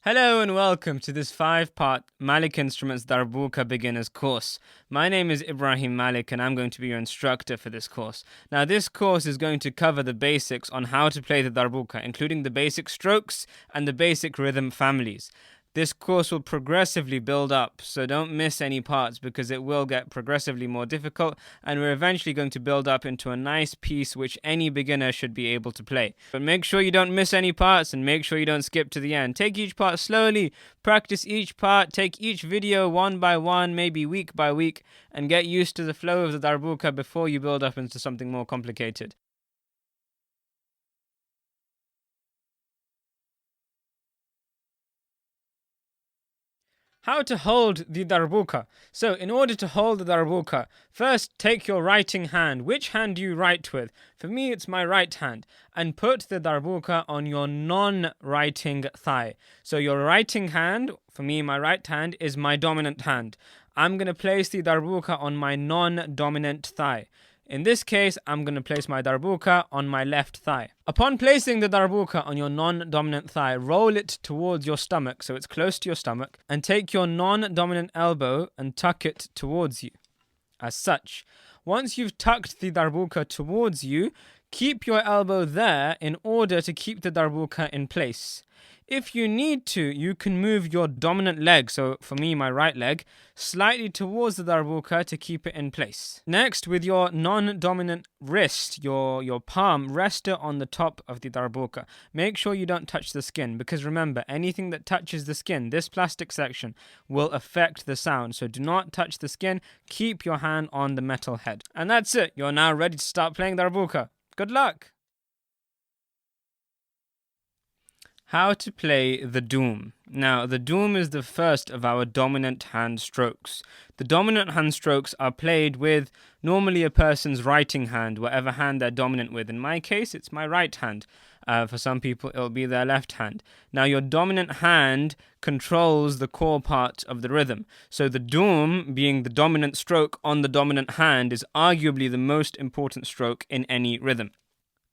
Hello and welcome to this 5-part Malik Instruments Darbuka Beginners course. My name is Ibrahim Malik and I'm going to be your instructor for this course. Now this course is going to cover the basics on how to play the Darbuka, including the basic strokes and the basic rhythm families. This course will progressively build up, so don't miss any parts because it will get progressively more difficult and we're eventually going to build up into a nice piece which any beginner should be able to play. But make sure you don't miss any parts and make sure you don't skip to the end. Take each part slowly, practice each part, take each video one by one, maybe week by week, and get used to the flow of the Darbuka before you build up into something more complicated. How to hold the Darbuka. So in order to hold the Darbuka, first take your writing hand. Which hand do you write with? For me it's my right hand. And put the Darbuka on your non-writing thigh. So your writing hand, for me my right hand, is my dominant hand. I'm going to place the Darbuka on my non-dominant thigh. In this case, I'm going to place my Darbuka on my left thigh. Upon placing the Darbuka on your non-dominant thigh, roll it towards your stomach, so it's close to your stomach, and take your non-dominant elbow and tuck it towards you, as such. Once you've tucked the Darbuka towards you, keep your elbow there in order to keep the Darbuka in place. If you need to, you can move your dominant leg, so for me, my right leg, slightly towards the Darbuka to keep it in place. Next, with your non-dominant wrist, your palm, rest it on the top of the Darbuka. Make sure you don't touch the skin, because remember, anything that touches the skin, this plastic section, will affect the sound. So do not touch the skin, keep your hand on the metal head. And that's it, you're now ready to start playing Darbuka. Good luck! How to play the Doum. Now, the Doum is the first of our dominant hand strokes. The dominant hand strokes are played with normally a person's writing hand, whatever hand they're dominant with. In my case, it's my right hand. For some people, it'll be their left hand. Now, your dominant hand controls the core part of the rhythm. So the Doum, being the dominant stroke on the dominant hand, is arguably the most important stroke in any rhythm.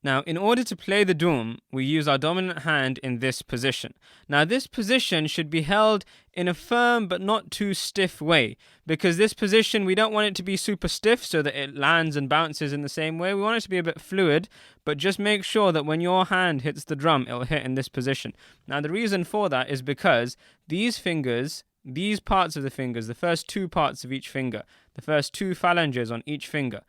Now, in order to play the Doum, we use our dominant hand in this position. Now, this position should be held in a firm but not too stiff way, because this position, we don't want it to be super stiff so that it lands and bounces in the same way. We want it to be a bit fluid, but just make sure that when your hand hits the drum, it'll hit in this position. Now, the reason for that is because these fingers, these parts of the fingers, the first two parts of each finger, the first two phalanges on each finger,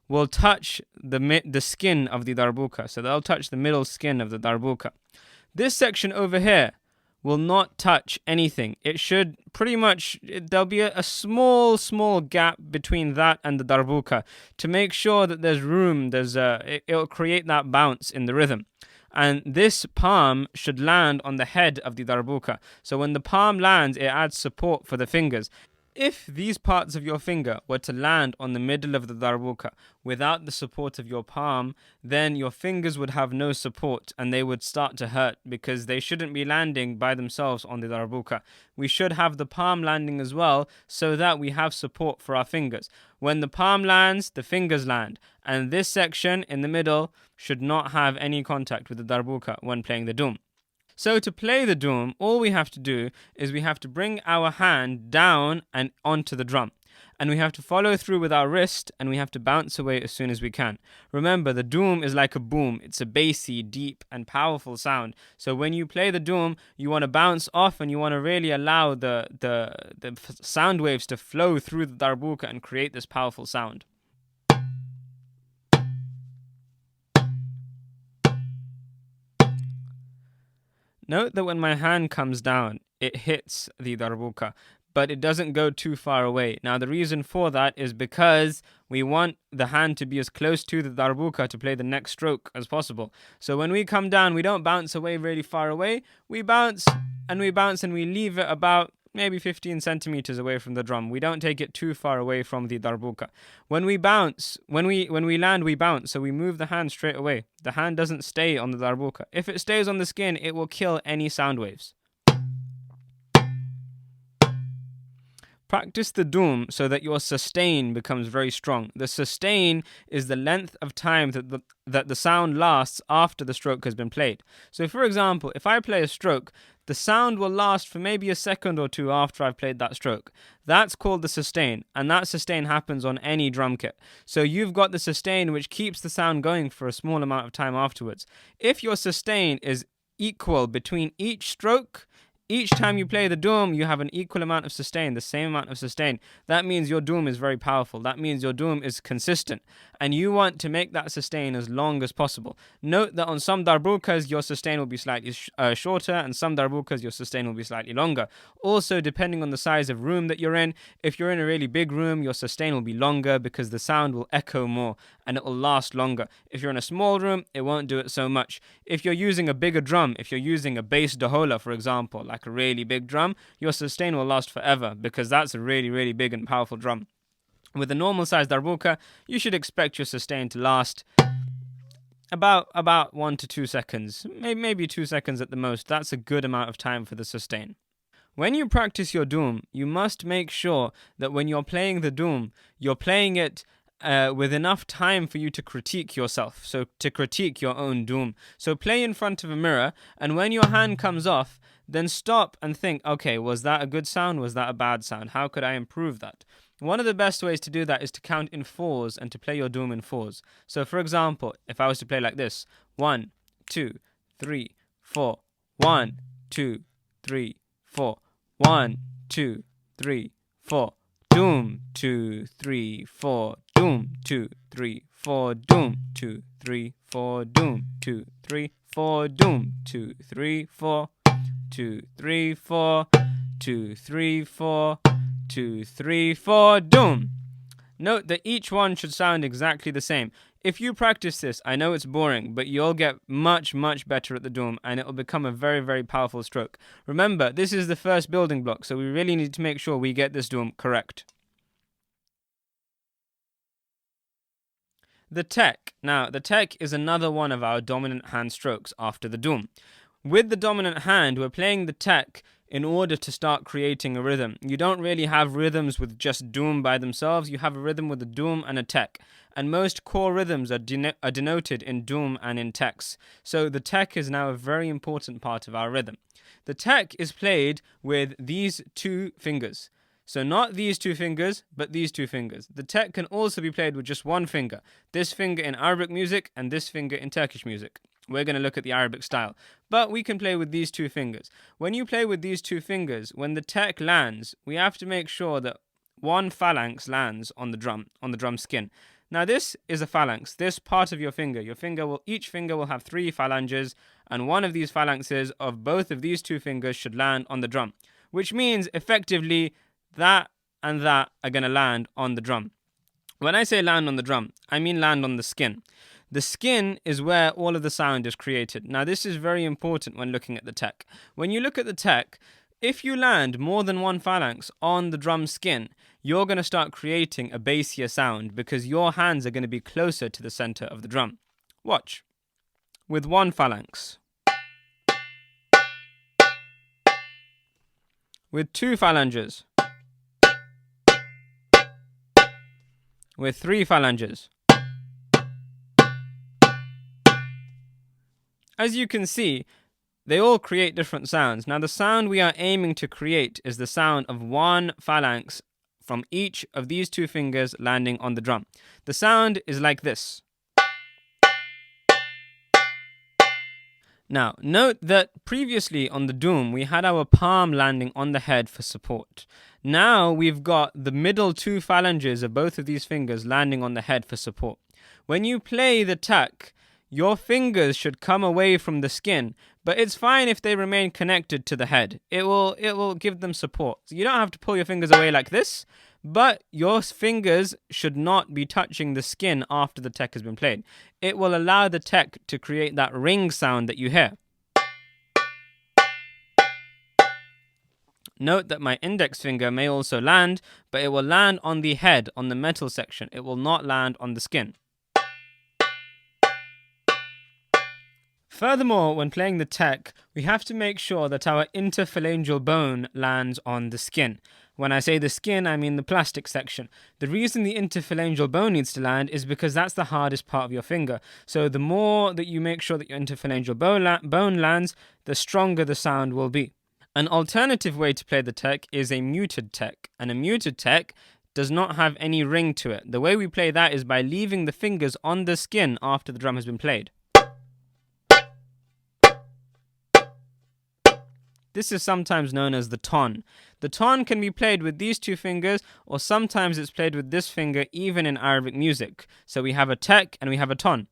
will touch the skin of the Darbuka. So they'll touch the middle skin of the Darbuka. This section over here will not touch anything. It should pretty much, there'll be a small gap between that and the Darbuka to make sure that there's room, it'll create that bounce in the rhythm. And this palm should land on the head of the Darbuka. So when the palm lands, it adds support for the fingers. If these parts of your finger were to land on the middle of the Darbuka without the support of your palm, then your fingers would have no support and they would start to hurt because they shouldn't be landing by themselves on the Darbuka. We should have the palm landing as well so that we have support for our fingers. When the palm lands, the fingers land. And this section in the middle should not have any contact with the Darbuka when playing the Doum. So to play the Doum, all we have to do is we have to bring our hand down and onto the drum. And we have to follow through with our wrist and we have to bounce away as soon as we can. Remember, the Doum is like a boom. It's a bassy, deep and powerful sound. So when you play the Doum, you want to bounce off and you want to really allow the sound waves to flow through the Darbuka and create this powerful sound. Note that when my hand comes down, it hits the Darbuka, but it doesn't go too far away. Now, the reason for that is because we want the hand to be as close to the Darbuka to play the next stroke as possible. So when we come down, we don't bounce away really far away. We bounce and we leave it about maybe 15 centimeters away from the drum. We don't take it too far away from the Darbuka. When we bounce, when we land, we bounce. So we move the hand straight away. The hand doesn't stay on the Darbuka. If it stays on the skin, it will kill any sound waves. Practice the Doum so that your sustain becomes very strong. The sustain is the length of time that the sound lasts after the stroke has been played. So, for example, if I play a stroke, the sound will last for maybe a second or two after I've played that stroke. That's called the sustain, and that sustain happens on any drum kit. So you've got the sustain which keeps the sound going for a small amount of time afterwards. If your sustain is equal between each stroke, each time you play the Doum, you have an equal amount of sustain, the same amount of sustain. That means your Doum is very powerful. That means your Doum is consistent. And you want to make that sustain as long as possible. Note that on some Darbukas, your sustain will be slightly shorter, and some Darbukas, your sustain will be slightly longer. Also, depending on the size of room that you're in, if you're in a really big room, your sustain will be longer because the sound will echo more and it will last longer. If you're in a small room, it won't do it so much. If you're using a bigger drum, if you're using a bass dahola, for example, like a really big drum, your sustain will last forever because that's a really, really big and powerful drum. With a normal size darbuka, you should expect your sustain to last about 1 to 2 seconds, maybe 2 seconds at the most. That's a good amount of time for the sustain. When you practice your Doum, you must make sure that when you're playing the Doum, you're playing it with enough time for you to critique yourself, so to critique your own Doum. So play in front of a mirror, and when your hand comes off, then stop and think, okay, was that a good sound? Was that a bad sound? How could I improve that? One of the best ways to do that is to count in fours and to play your Doum in fours. So for example, if I was to play like this, 1, 2, 3, 4, 1, 2, 3, 4, 1, 2, 3, 4, Doum, 2, 3, 4, Doum, 2, 3, 4, Doum, 2, 3, 4, Doum, 2, 3, 4, Doum, 2, 3, 4, 2, 3, 4, 2, 3, 4, 2, 3, 4, Doum. Note that each one should sound exactly the same. If you practice this, I know it's boring, but you'll get much, much better at the Doum, and it will become a very, very powerful stroke. Remember, this is the first building block, so we really need to make sure we get this Doum correct. The tek. Now, the tek is another one of our dominant hand strokes after the Doum. With the dominant hand, we're playing the tek in order to start creating a rhythm. You don't really have rhythms with just Doum by themselves. You have a rhythm with a Doum and a tek. And most core rhythms are denoted in Doum and in teks. So the tek is now a very important part of our rhythm. The tek is played with these two fingers. So not these two fingers, but these two fingers. The tek can also be played with just one finger. This finger in Arabic music and this finger in Turkish music. We're going to look at the Arabic style. But we can play with these two fingers. When you play with these two fingers, when the tek lands, we have to make sure that one phalanx lands on the drum skin. Now this is a phalanx, this part of your finger. Each finger will have 3 phalanges, and one of these phalanxes of both of these two fingers should land on the drum. Which means, effectively, that and that are going to land on the drum. When I say land on the drum, I mean land on the skin. The skin is where all of the sound is created. Now, this is very important when looking at the tek. When you look at the tek, if you land more than one phalanx on the drum skin, you're going to start creating a bassier sound because your hands are going to be closer to the center of the drum. Watch. With one phalanx. With 2 phalanges. With 3 phalanges. As you can see, they all create different sounds. Now, the sound we are aiming to create is the sound of one phalanx from each of these 2 fingers landing on the drum. The sound is like this. Now, note that previously on the Doum, we had our palm landing on the head for support. Now we've got the middle 2 phalanges of both of these fingers landing on the head for support. When you play the tek, your fingers should come away from the skin, but it's fine if they remain connected to the head. It will give them support. So you don't have to pull your fingers away like this, but your fingers should not be touching the skin after the tek has been played. It will allow the tek to create that ring sound that you hear. Note that my index finger may also land, but it will land on the head, on the metal section. It will not land on the skin. Furthermore, when playing the tek, we have to make sure that our interphalangeal bone lands on the skin. When I say the skin, I mean the plastic section. The reason the interphalangeal bone needs to land is because that's the hardest part of your finger. So the more that you make sure that your interphalangeal bone lands, the stronger the sound will be. An alternative way to play the tek is a muted tek, and a muted tek does not have any ring to it. The way we play that is by leaving the fingers on the skin after the drum has been played. This is sometimes known as the ton. The ton can be played with these two fingers, or sometimes it's played with this finger even in Arabic music. So we have a tek and we have a ton.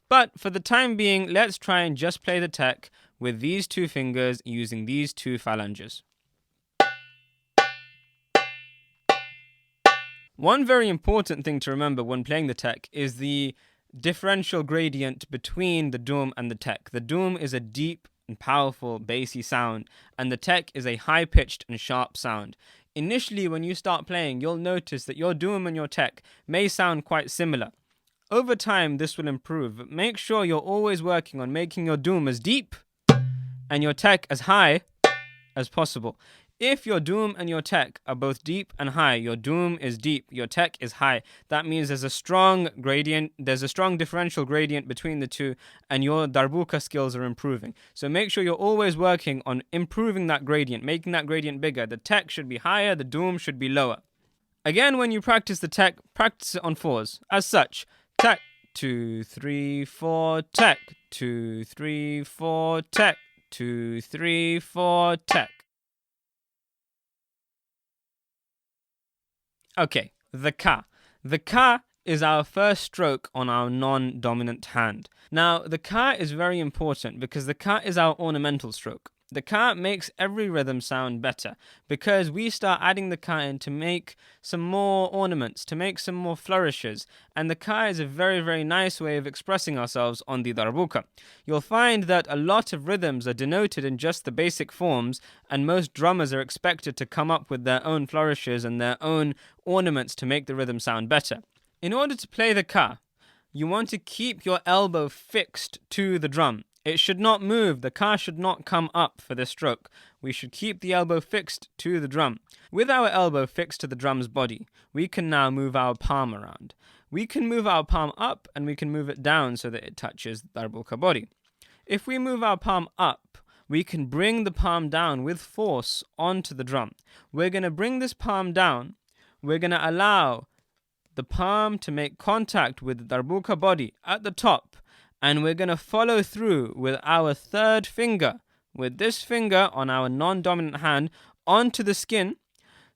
But for the time being, let's try and just play the tek with these two fingers using these two phalanges. One very important thing to remember when playing the tek is the differential gradient between the doum and the tek. The doum is a deep and powerful bassy sound, and the tek is a high-pitched and sharp sound. Initially, when you start playing, you'll notice that your doum and your tek may sound quite similar. Over time, this will improve, but make sure you're always working on making your doum as deep and your tek as high as possible. If your doum and your tek are both deep and high, your doum is deep, your tek is high. That means there's a strong differential gradient between the two, and your darbuka skills are improving. So make sure you're always working on improving that gradient, making that gradient bigger. The tek should be higher, the doum should be lower. Again, when you practice the tek, practice it on fours. As such, tek, 2, 3, 4, tek, 2, 3, 4, tek, 2, 3, 4, tek. Okay, the ka. The ka is our first stroke on our non-dominant hand. Now, the ka is very important because the ka is our ornamental stroke. The ka makes every rhythm sound better because we start adding the ka in to make some more ornaments, to make some more flourishes. And the ka is a very, very nice way of expressing ourselves on the darbuka. You'll find that a lot of rhythms are denoted in just the basic forms, and most drummers are expected to come up with their own flourishes and their own ornaments to make the rhythm sound better. In order to play the ka, you want to keep your elbow fixed to the drum. It should not move. The ka should not come up for this stroke. We should keep the elbow fixed to the drum. With our elbow fixed to the drum's body, we can now move our palm around. We can move our palm up and we can move it down so that it touches the darbuka body. If we move our palm up, we can bring the palm down with force onto the drum. We're going to bring this palm down. We're going to allow the palm to make contact with the darbuka body at the top. And we're going to follow through with our third finger, with this finger on our non-dominant hand, onto the skin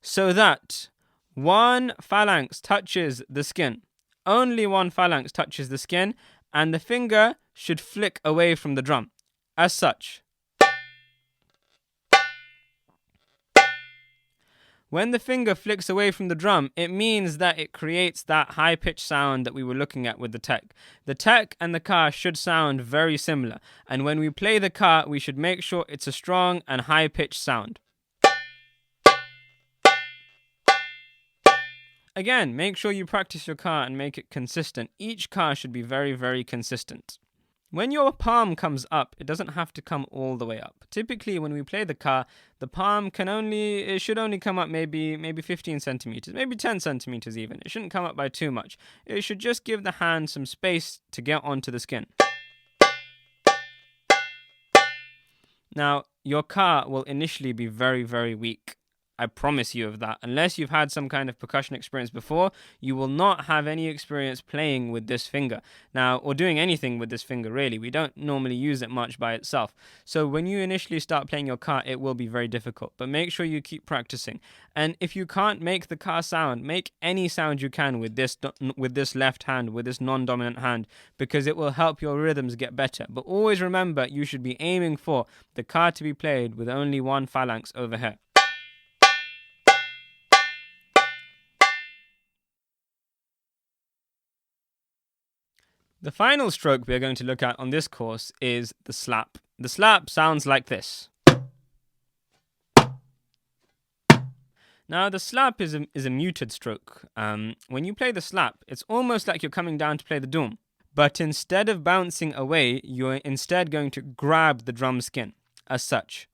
so that one phalanx touches the skin. Only one phalanx touches the skin, and the finger should flick away from the drum. As such. When the finger flicks away from the drum, it means that it creates that high-pitched sound that we were looking at with the tek. The tek and the ka should sound very similar, and when we play the ka, we should make sure it's a strong and high-pitched sound. Again, make sure you practice your ka and make it consistent. Each ka should be very, very consistent. When your palm comes up, it doesn't have to come all the way up. Typically, when we play the ka, the palm should only come up maybe 15 centimeters, maybe 10 centimeters even. It shouldn't come up by too much. It should just give the hand some space to get onto the skin. Now, your ka will initially be very, very weak. I promise you of that. Unless you've had some kind of percussion experience before, you will not have any experience playing with this finger. Now, or doing anything with this finger, really. We don't normally use it much by itself. So when you initially start playing your ka, it will be very difficult. But make sure you keep practicing. And if you can't make the ka sound, make any sound you can with this left hand, with this non-dominant hand, because it will help your rhythms get better. But always remember, you should be aiming for the ka to be played with only one phalanx over here. The final stroke we are going to look at on this course is the slap. The slap sounds like this. Now, the slap is a muted stroke. When you play the slap, it's almost like you're coming down to play the doum. But instead of bouncing away, you're instead going to grab the drum skin, as such.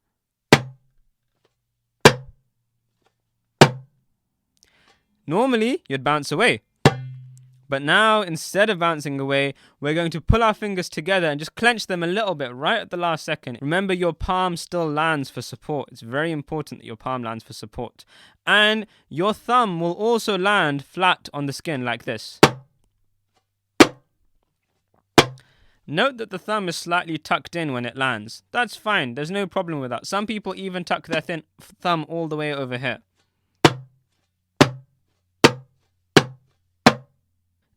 Normally, you'd bounce away. But now, instead of bouncing away, we're going to pull our fingers together and just clench them a little bit right at the last second. Remember, your palm still lands for support. It's very important that your palm lands for support. And your thumb will also land flat on the skin like this. Note that the thumb is slightly tucked in when it lands. That's fine. There's no problem with that. Some people even tuck their thumb all the way over here.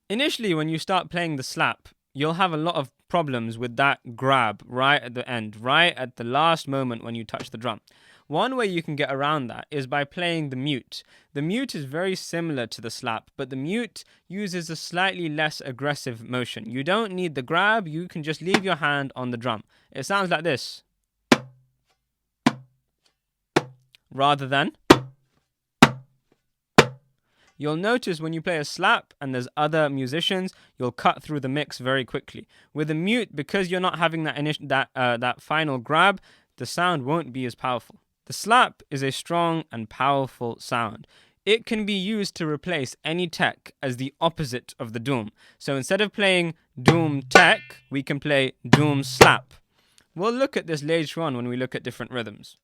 Initially, when you start playing the slap, you'll have a lot of problems with that grab right at the end, right at the last moment when you touch the drum. One way you can get around that is by playing the mute. The mute is very similar to the slap, but the mute uses a slightly less aggressive motion. You don't need the grab, you can just leave your hand on the drum. It sounds like this. Rather than... You'll notice when you play a slap and there's other musicians, you'll cut through the mix very quickly. With a mute, because you're not having that final grab, the sound won't be as powerful. The slap is a strong and powerful sound. It can be used to replace any tek as the opposite of the doum. So instead of playing doum tek, we can play doum slap. We'll look at this later on when we look at different rhythms.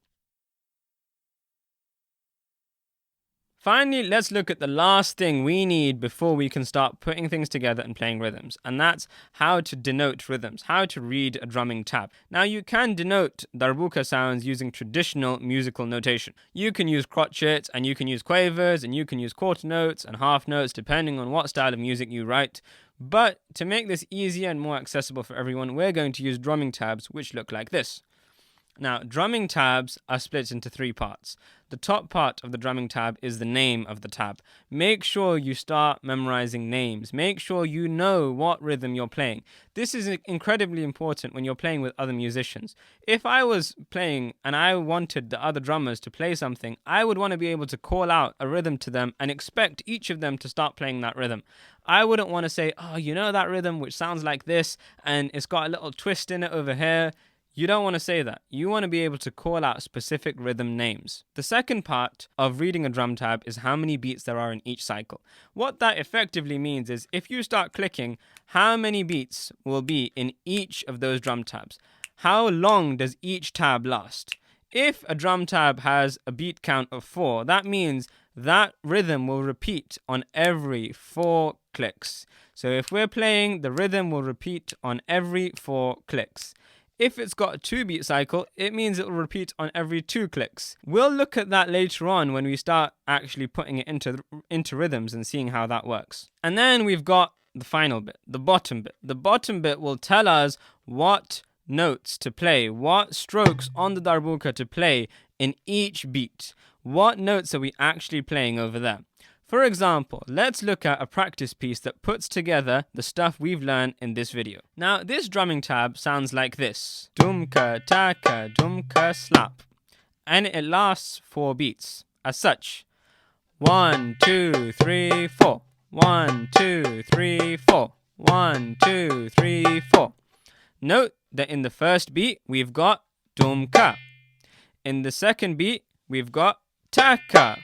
Finally, let's look at the last thing we need before we can start putting things together and playing rhythms. And that's how to denote rhythms, how to read a drumming tab. Now, you can denote darbuka sounds using traditional musical notation. You can use crotchets, and you can use quavers, and you can use quarter notes and half notes, depending on what style of music you write. But to make this easier and more accessible for everyone, we're going to use drumming tabs, which look like this. Now, drumming tabs are split into three parts. The top part of the drumming tab is the name of the tab. Make sure you start memorizing names. Make sure you know what rhythm you're playing. This is incredibly important when you're playing with other musicians. If I was playing and I wanted the other drummers to play something, I would want to be able to call out a rhythm to them and expect each of them to start playing that rhythm. I wouldn't want to say, oh, you know that rhythm which sounds like this and it's got a little twist in it over here. You don't want to say that. You want to be able to call out specific rhythm names. The second part of reading a drum tab is how many beats there are in each cycle. What that effectively means is if you start clicking, how many beats will be in each of those drum tabs? How long does each tab last? If a drum tab has a beat count of 4, that means that rhythm will repeat on every 4 clicks. So if we're playing, the rhythm will repeat on every 4 clicks. If it's got a 2-beat cycle, it means it will repeat on every 2 clicks. We'll look at that later on when we start actually putting it into rhythms and seeing how that works. And then we've got the final bit, the bottom bit. The bottom bit will tell us what notes to play, what strokes on the darbuka to play in each beat. What notes are we actually playing over there? For example, let's look at a practice piece that puts together the stuff we've learned in this video. Now, this drumming tab sounds like this. Dumka, taka, dumka, slap. And it lasts 4 beats. As such, 1, 2, 3, 4. 1, 2, 3, 4. 1, 2, 3, 4. Note that in the first beat, we've got dumka. In the second beat, we've got taka.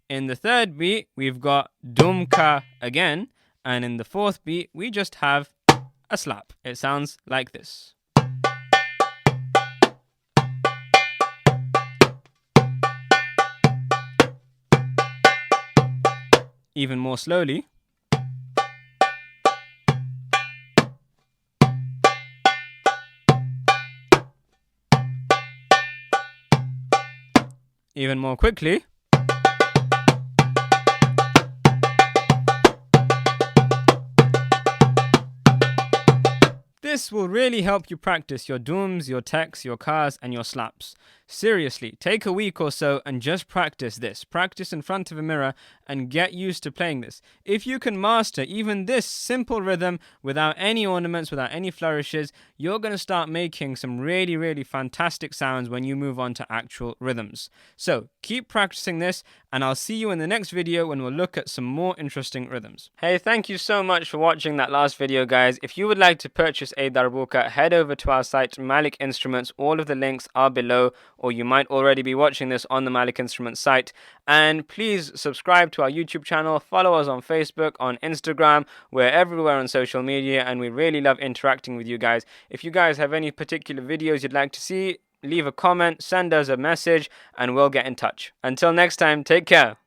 In the third beat, we've got dumka again. And in the fourth beat, we just have a slap. It sounds like this. Even more slowly. Even more quickly. This will really help you practice your dooms, your teks, your kars, and your slaps. Seriously, take a week or so and just practice this. Practice in front of a mirror and get used to playing this. If you can master even this simple rhythm without any ornaments, without any flourishes, you're going to start making some really, really fantastic sounds when you move on to actual rhythms. So keep practicing this, and I'll see you in the next video when we'll look at some more interesting rhythms. Hey, thank you so much for watching that last video, guys. If you would like to purchase a darbuka, head over to our site, Malik Instruments. All of the links are below, or you might already be watching this on the Malik Instruments site. And please subscribe to to our YouTube channel, follow us on Facebook, on Instagram. We're everywhere on social media, and we really love interacting with you guys. If you guys have any particular videos you'd like to see, leave a comment, send us a message, and we'll get in touch. Until next time, take care.